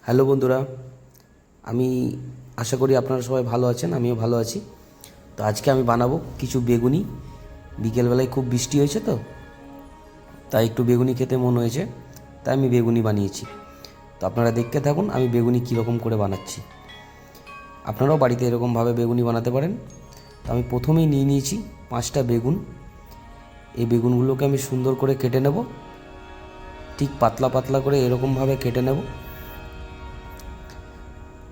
Hello বন্ধুরা, আমি আশা করি আপনারা সবাই ভালো আছেন। আমিও ভালো আছি। তো আজকে আমি বানাবো কিছু বেগুনি। বিকেলবেলায় খুব বৃষ্টি হয়েছে, তো তাই একটু বেগুনি খেতে মন হয়েছে, তাই আমি বেগুনি বানিয়েছি। তো আপনারা দেখতে থাকুন আমি বেগুনি কীরকম করে বানাচ্ছি। আপনারাও বাড়িতে এরকমভাবে বেগুনি বানাতে পারেন। তো আমি প্রথমেই নিয়ে নিয়েছি 5টা বেগুন। এই বেগুনগুলোকে আমি সুন্দর করে কেটে নেব, ঠিক পাতলা পাতলা করে এরকমভাবে কেটে নেব।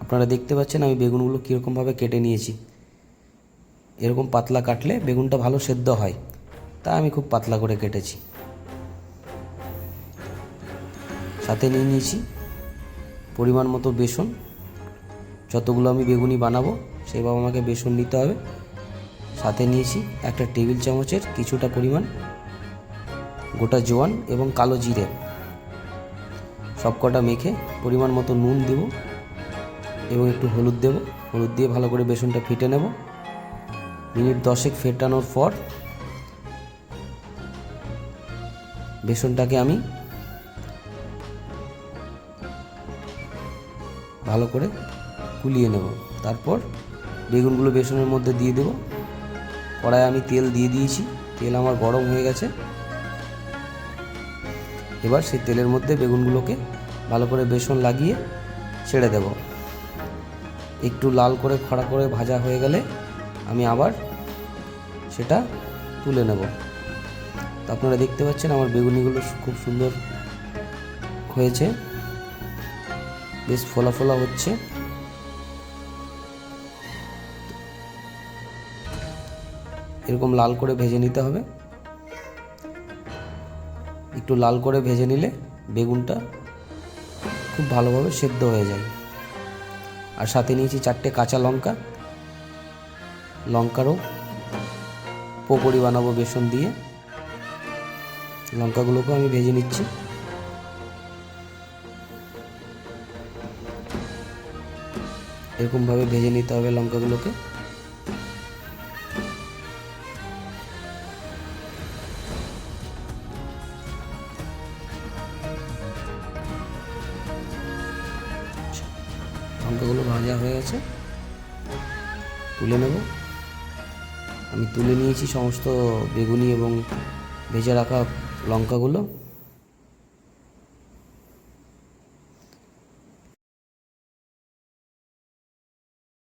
আপনারা দেখতে পাচ্ছেন আমি বেগুনগুলো কীরকমভাবে কেটে নিয়েছি। এরকম পাতলা কাটলে বেগুনটা ভালো সেদ্ধ হয়, তাই আমি খুব পাতলা করে কেটেছি। সাথে নিয়ে নিয়েছি পরিমাণ মতো বেসন। যতগুলো আমি বেগুনি বানাবো সেইভাবে আমাকে বেসন নিতে হবে। সাথে নিয়েছি একটা টেবিল চামচের কিছুটা পরিমাণ গোটা জোয়ান এবং কালো জিরে। সবকটা মেখে পরিমাণ মতো নুন দেব এবং একটু হলুদ দেব। হলুদ দিয়ে ভালো করে বেসনটা ফেটে নেব। মিনিট 10 ফেটানোর পর বেসনটাকে আমি ভালো করে গুলিয়ে নেব। তারপর বেগুনগুলো বেসনের মধ্যে দিয়ে দেব। কড়াইয়ে আমি তেল দিয়ে দিয়েছি, তেল আমার গরম হয়ে গেছে। এবার সেই তেলের মধ্যে বেগুনগুলোকে ভালো করে বেসন লাগিয়ে ছেড়ে দেব। একটু লাল করে খড়া করে ভাজা হয়ে গেলে আমি আবার সেটা তুলে নেব। তো আপনারা দেখতে পাচ্ছেন আমার বেগুনিগুলো খুব সুন্দর হয়েছে, বেশ ফোলা ফোলা হচ্ছে। এরকম লাল করে ভেজে নিতে হবে। একটু লাল করে ভেজে নিলে বেগুনটা খুব ভালোভাবে সেদ্ধ হয়ে যায়। আর সাথে নিয়েছি 4টে কাঁচা লঙ্কা। লঙ্কারও পকোড়ি বানাবো বেসন দিয়ে। লঙ্কাগুলোকেও আমি ভেজে নিচ্ছি। এরকমভাবে ভেজে নিতে হবে লঙ্কাগুলোকে। লঙ্কাগুলো ভাজা হয়ে গেছে, তুলে নেব। আমি তুলে নিয়েছি সমস্ত বেগুনি এবং ভেজে রাখা লঙ্কাগুলো।